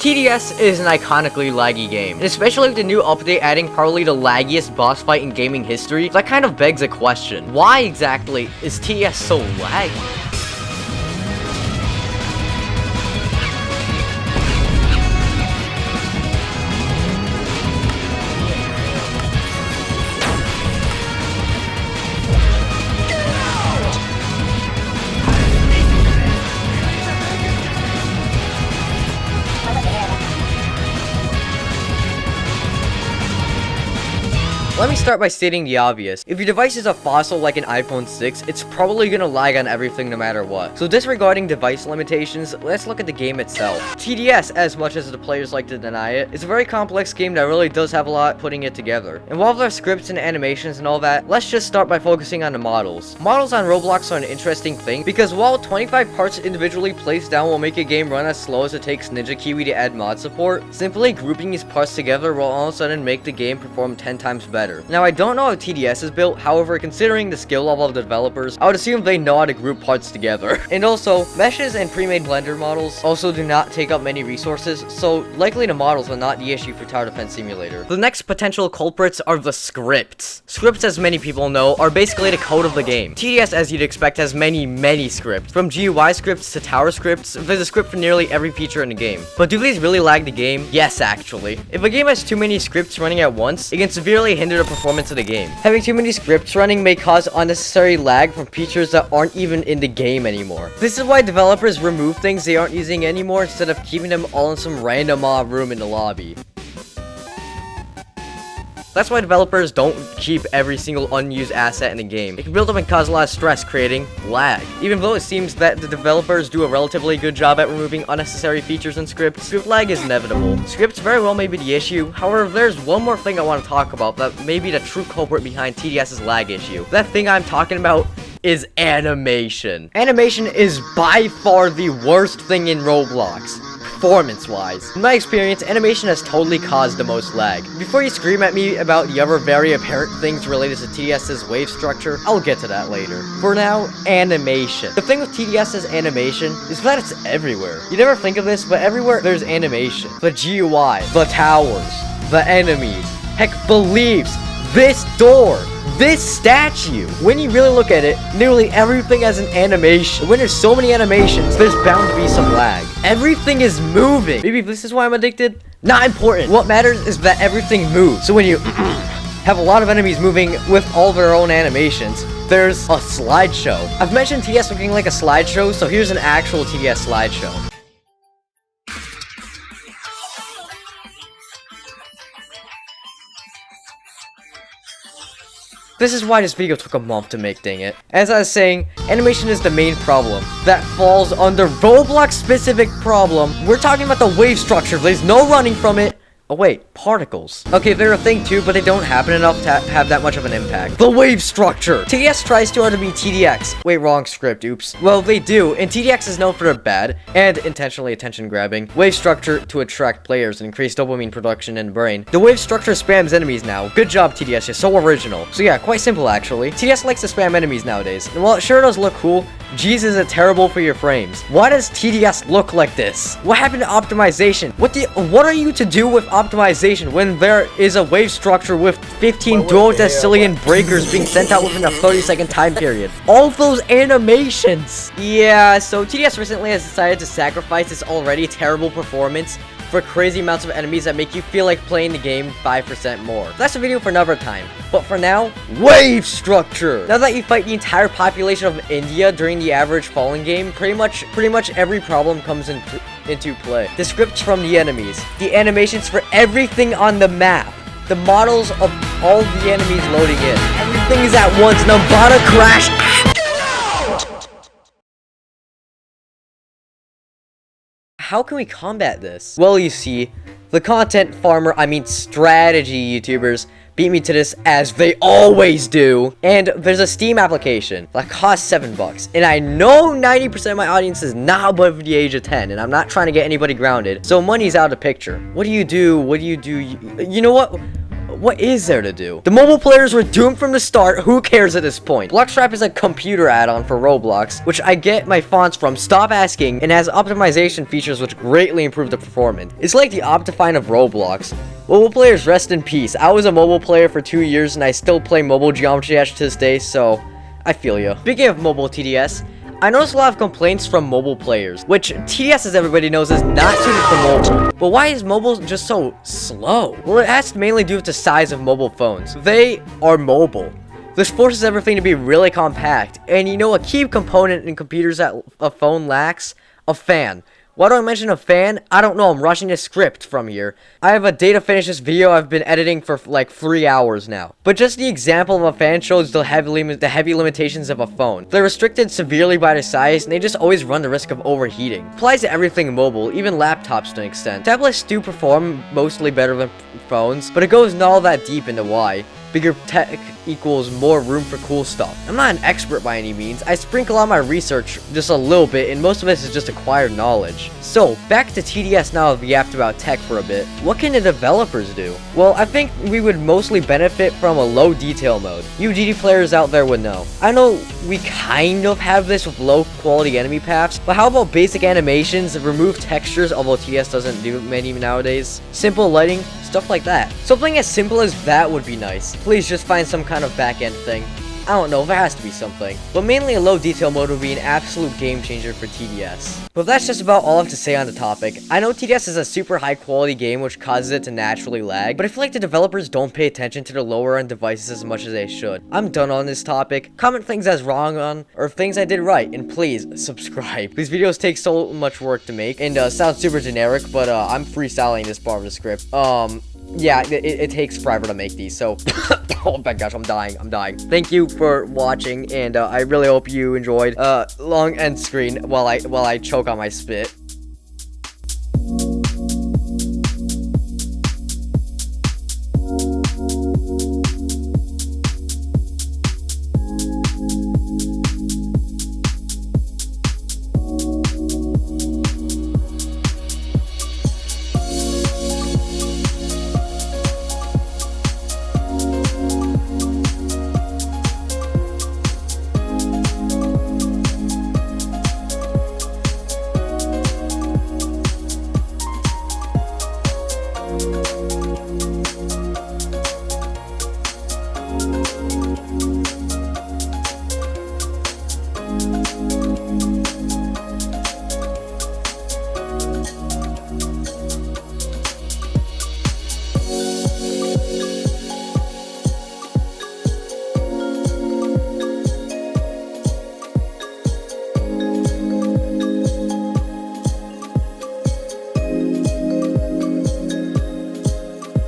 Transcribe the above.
TDS is an iconically laggy game, and especially with the new update adding probably the laggiest boss fight in gaming history, that kind of begs a question. Why exactly is TDS so laggy? Let me start by stating the obvious. If your device is a fossil like an iPhone 6, it's probably gonna lag on everything no matter what. So disregarding device limitations, let's look at the game itself. TDS, as much as the players like to deny it, is a very complex game that really does have a lot putting it together. And while there are scripts and animations and all that, let's just start by focusing on the models. Models on Roblox are an interesting thing, because while 25 parts individually placed down will make a game run as slow as it takes Ninja Kiwi to add mod support, simply grouping these parts together will all of a sudden make the game perform 10 times better. Now, I don't know how TDS is built, however, considering the skill level of the developers, I would assume they know how to group parts together. And also, meshes and pre-made Blender models also do not take up many resources, so likely the models are not the issue for Tower Defense Simulator. The next potential culprits are the scripts. Scripts, as many people know, are basically the code of the game. TDS, as you'd expect, has many scripts. From GUI scripts to tower scripts, there's a script for nearly every feature in the game. But do these really lag the game? Yes, actually. If a game has too many scripts running at once, it can severely hinder the performance of the game. Having too many scripts running may cause unnecessary lag from features that aren't even in the game anymore. This is why developers remove things they aren't using anymore instead of keeping them all in some random room in the lobby. That's why developers don't keep every single unused asset in the game. It can build up and cause a lot of stress, creating lag. Even though it seems that the developers do a relatively good job at removing unnecessary features in scripts, script lag is inevitable. Scripts very well may be the issue, however, there's one more thing I want to talk about that may be the true culprit behind TDS's lag issue. That thing I'm talking about is animation. Animation is by far the worst thing in Roblox, performance-wise. In my experience, animation has totally caused the most lag. Before you scream at me about the other very apparent things related to TDS's wave structure, I'll get to that later. For now, animation. The thing with TDS's animation is that it's everywhere. You never think of this, but everywhere there's animation. The GUI, the towers, the enemies, heck, the leaves, this door, this statue. When you really look at it, nearly everything has an animation. When there's so many animations, there's bound to be some lag. Everything is moving. Maybe this is why I'm addicted? Not important. What matters is that everything moves. So when you have a lot of enemies moving with all their own animations, there's a slideshow. I've mentioned TDS looking like a slideshow, so here's an actual TDS slideshow. This is why this video took a month to make, dang it. As I was saying, animation is the main problem. That falls under Roblox specific problem. We're talking about the wave structure. There's no running from it. Oh wait, particles. Okay, they're a thing too, but they don't happen enough to have that much of an impact. The wave structure! TDS tries too hard to be TDX. Wait, wrong script, oops. Well, they do, and TDX is known for their bad, and intentionally attention-grabbing, wave structure to attract players and increase dopamine production in the brain. The wave structure spams enemies now. Good job, TDS, you're so original. So yeah, quite simple actually. TDS likes to spam enemies nowadays, and while it sure does look cool, jeez, is it terrible for your frames. Why does TDS look like this? What happened to optimization? What are you to do with optimization when there is a wave structure with 15 duodecillion breakers being sent out within a 30-second time period? All of those animations! Yeah, so TDS recently has decided to sacrifice its already terrible performance for crazy amounts of enemies that make you feel like playing the game 5% more. That's a video for another time. But for now, wave structure! Now that you fight the entire population of India during the average falling game, pretty much every problem comes into play. The scripts from the enemies, the animations for everything on the map, the models of all the enemies loading in. Everything is at once, and I'm about to crash. How can we combat this? Well, you see, the content farmer, strategy YouTubers, beat me to this as they always do. And there's a Steam application that costs $7. And I know 90% of my audience is not above the age of 10. And I'm not trying to get anybody grounded. So money's out of the picture. What do you do? You know what? what is there to do? The mobile players were doomed from the start. Who cares at this point? Blockstrap is a computer add-on for Roblox, which I get my fonts from, stop asking, and has optimization features which greatly improve the performance. It's like the Optifine of Roblox. Mobile players, rest in peace. I was a mobile player for 2 years and I still play mobile Geometry Dash to this day, so I feel you. Speaking of mobile TDS, I noticed a lot of complaints from mobile players, which TDS, as everybody knows, is not suited for mobile. But why is mobile just so slow? Well, it has to mainly do with the size of mobile phones. They are mobile. This forces everything to be really compact. And you know, a key component in computers that a phone lacks? A fan. Why do I mention a fan? I don't know, I'm rushing a script from here. I have a day to finish this video I've been editing for like 3 hours now. But just the example of a fan shows the heavy limitations of a phone. They're restricted severely by their size, and they just always run the risk of overheating. Applies to everything mobile, even laptops to an extent. Tablets do perform mostly better than phones, but it goes not all that deep into why. Bigger tech equals more room for cool stuff. I'm not an expert by any means. I sprinkle on my research just a little bit, and most of this is just acquired knowledge. So, back to TDS now that we yapped about tech for a bit. What can the developers do? Well, I think we would mostly benefit from a low detail mode. You GD players out there would know. I know we kind of have this with low quality enemy paths, but how about basic animations, remove textures, although TDS doesn't do many nowadays, simple lighting, stuff like that. Something as simple as that would be nice. Please just find some kind of back-end thing. I don't know, there has to be something. But mainly a low detail mode would be an absolute game changer for TDS. But that's just about all I have to say on the topic. I know TDS is a super high quality game which causes it to naturally lag, but I feel like the developers don't pay attention to the lower end devices as much as they should. I'm done on this topic. Comment things I was wrong on, or things I did right, and please, subscribe. These videos take so much work to make, and sound super generic, but I'm freestyling this part of the script. Yeah, it takes forever to make these, so oh my gosh, I'm dying. Thank you for watching, and I really hope you enjoyed long end screen while I choke on my spit.